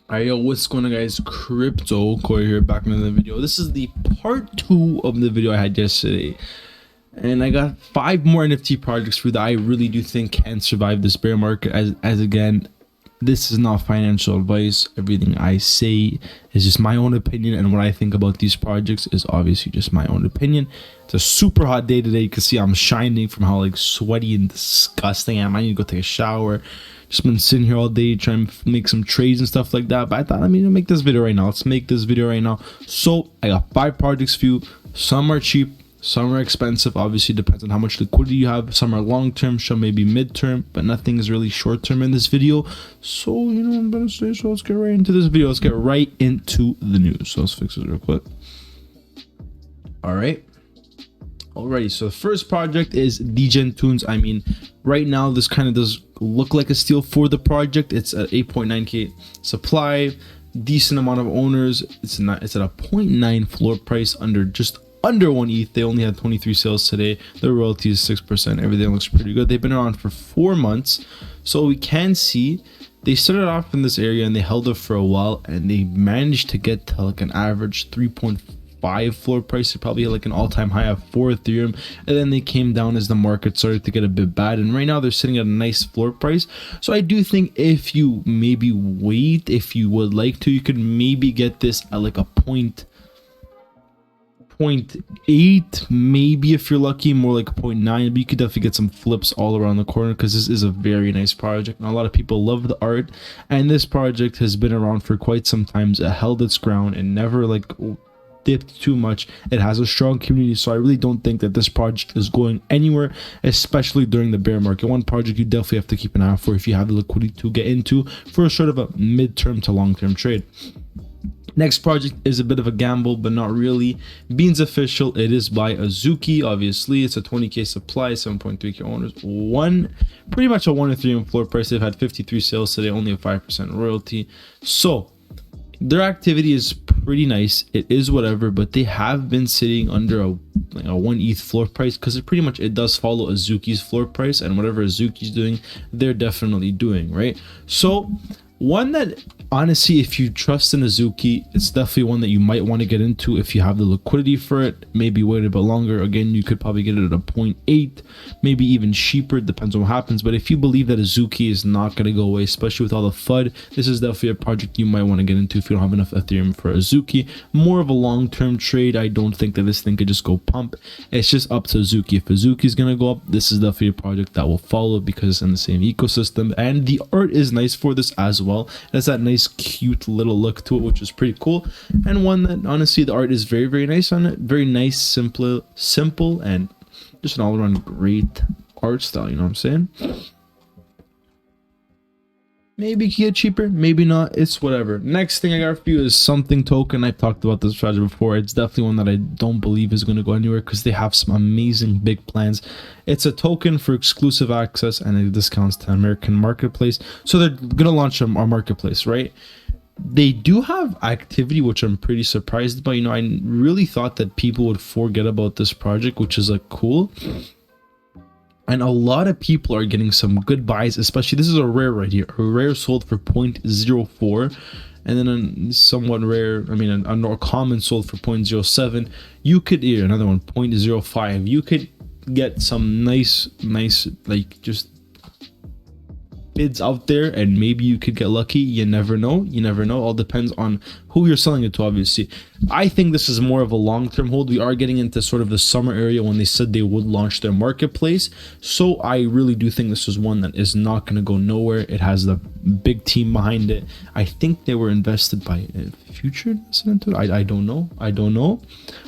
Alright, yo, what's going on, guys? Crypto Corey here, back in another video. This is the part 2 of the video I had yesterday, and I got 5 more NFT projects for that I really do think can survive this bear market. As again, this is not financial advice. Everything I say is just my own opinion, and what I think about these projects is obviously just my own opinion. It's a super hot day today. You can see I'm shining from how like sweaty and disgusting I am. I need to go take a shower. Just been sitting here all day trying to make some trades and stuff like that, but I thought, I mean, make this video right now. Let's make this video right now. So I got 5 projects for you. Some are cheap, some are expensive. Obviously depends on how much liquidity you have. Some are long-term, some may be mid-term, but nothing is really short-term in this video. So, you know, I'm gonna say, so let's get right into this video. Let's get right into the news. So let's fix this real quick. All right. Alrighty, so the first project is Degen Tunes. I mean, right now this kind of does look like a steal for the project. It's at 8.9k supply, decent amount of owners. It's at a 0.9 floor price, just under 1 ETH. They only had 23 sales today. Their royalty is 6%. Everything looks pretty good. They've been around for 4 months, so we can see they started off in this area and they held it for a while, and they managed to get to like an average 3.5 floor price. They probably had like an all-time high of 4 Ethereum, and then they came down as the market started to get a bit bad, and right now they're sitting at a nice floor price. So I do think if you maybe wait, if you would like to, you could maybe get this at like a 0.8, maybe if you're lucky, more like 0.9, but you could definitely get some flips all around the corner because this is a very nice project and a lot of people love the art, and this project has been around for quite some time. It held its ground and never like dipped too much. It has a strong community, so I really don't think that this project is going anywhere, especially during the bear market. One project you definitely have to keep an eye out for if you have the liquidity to get into for a sort of a mid-term to long-term trade. Next project is a bit of a gamble, but not really. Beans Official. It is by Azuki. Obviously, it's a 20k supply, 7.3k owners, pretty much a 1 Ethereum floor price. They've had 53 sales today, only a 5% royalty. So their activity is pretty nice. It is whatever, but they have been sitting under a 1 ETH floor price because it does follow Azuki's floor price, and whatever Azuki's doing, they're definitely doing, right? So one that honestly, if you trust in Azuki, it's definitely one that you might want to get into if you have the liquidity for it. Maybe wait a bit longer. Again, you could probably get it at a 0.8, maybe even cheaper. It depends on what happens. But if you believe that Azuki is not going to go away, especially with all the FUD, this is definitely a project you might want to get into if you don't have enough Ethereum for Azuki. More of a long-term trade. I don't think that this thing could just go pump. It's just up to Azuki. If Azuki is going to go up, this is definitely a project that will follow because it's in the same ecosystem, and the art is nice for this as well. It has that nice cute little look to it, which is pretty cool, and one that honestly the art is very, very nice on it. Very nice, simple, and just an all-around great art style, you know what I'm saying? Maybe you can get cheaper, maybe not, it's whatever. Next thing I got for you is Something Token. I've talked about this project before. It's definitely one that I don't believe is going to go anywhere because they have some amazing big plans. It's a token for exclusive access and it discounts to American marketplace. So they're going to launch our marketplace, right? They do have activity, which I'm pretty surprised by. You know, I really thought that people would forget about this project, which is like cool. And a lot of people are getting some good buys, especially this is a rare right here. A rare sold for 0.04, and then a somewhat rare, I mean a common sold for 0.07. You could hear another one, 0.05. You could get some nice like just bids out there, and maybe you could get lucky. You never know. All depends on who you're selling it to, obviously. I think this is more of a long-term hold. We are getting into sort of the summer area when they said they would launch their marketplace, so I really do think this is one that is not going to go nowhere. It has the big team behind it. I think they were invested by Future Investment. I don't know,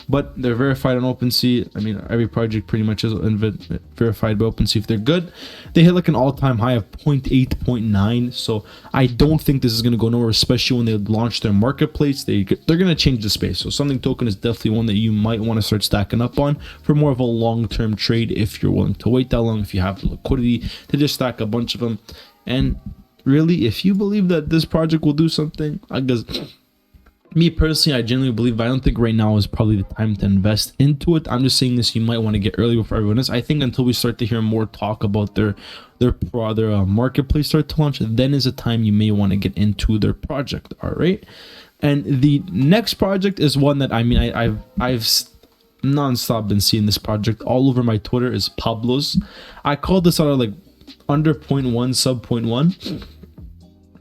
but they're verified on OpenSea. I mean, every project pretty much is verified by OpenSea if they're good. They hit like an all-time high of 0.8, 0.9, so I don't think this is going to go nowhere, especially when they launch their marketplace. They're going to change the space. So Something Token is definitely one that you might want to start stacking up on for more of a long-term trade if you're willing to wait that long, if you have the liquidity to just stack a bunch of them. And really, if you believe that this project will do something, I guess Me personally, I genuinely believe, I don't think right now is probably the time to invest into it. I'm just saying this, you might want to get early before everyone is. I think until we start to hear more talk about their marketplace start to launch, then is a time you may want to get into their project. All right. And the next project is one that, I mean, I've non-stop been seeing this project all over my Twitter, is Pablo's. I called this out of like under 0.1, sub 0.1.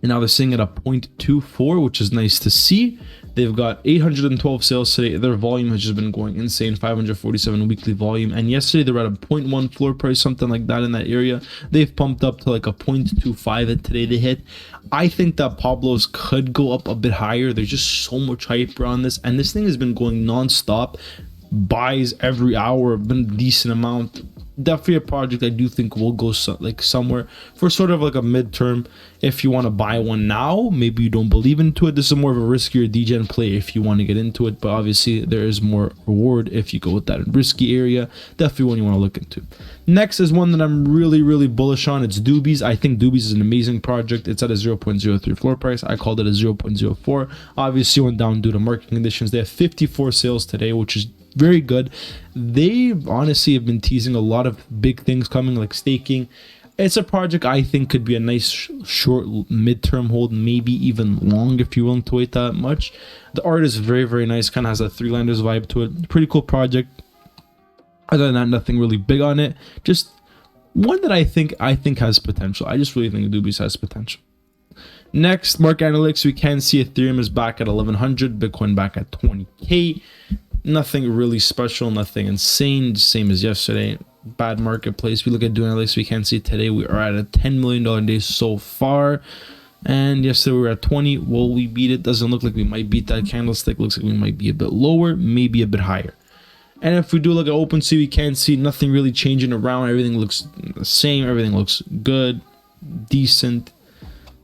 And now they're sitting at a 0.24, which is nice to see. They've got 812 sales today. Their volume has just been going insane, 547 weekly volume. And yesterday they were at a 0.1 floor price, something like that in that area. They've pumped up to like a 0.25 that today they hit. I think that Pablo's could go up a bit higher. There's just so much hype around this. And this thing has been going non-stop. Buys every hour, been a decent amount. Definitely a project I do think will go somewhere for sort of like a midterm. If you want to buy one now, maybe you don't believe into it, this is more of a riskier degen play if you want to get into it, but obviously there is more reward if you go with that risky area. Definitely one you want to look into. Next is one that I'm really bullish on. It's Doobies. I think Doobies is an amazing project. It's at a 0.03 floor price. I called it a 0.04. Obviously went down due to market conditions. They have 54 sales today, which is very good. They honestly have been teasing a lot of big things coming, like staking. It's a project I think could be a nice short midterm hold, maybe even long if you're willing to wait that much. The art is very nice, kind of has a Three Landers vibe to it. Pretty cool project. Other than that, nothing really big on it. Just one that I think has potential. I just really think Doobies has potential. Next, market analytics, we can see Ethereum is back at 1100, Bitcoin back at 20k. Nothing really special, nothing insane, same as yesterday. Bad marketplace. We look at doing analytics, we can see today we are at a $10 million day so far. And yesterday we were at 20. Will we beat it? Doesn't look like we might beat that candlestick. Looks like we might be a bit lower, maybe a bit higher. And if we do look at OpenSea, we can see nothing really changing around. Everything looks the same. Everything looks good, decent.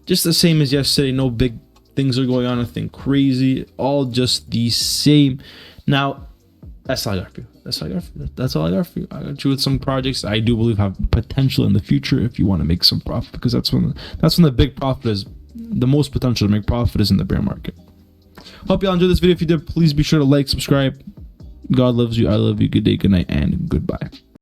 Just the same as yesterday. No big things are going on. Nothing crazy. All just the same. Now, that's all I got for you. That's all I got for you. I got you with some projects I do believe have potential in the future if you want to make some profit, because that's when the big profit is. The most potential to make profit is in the bear market. Hope y'all enjoyed this video. If you did, please be sure to like, subscribe. God loves you. I love you. Good day, good night, and goodbye.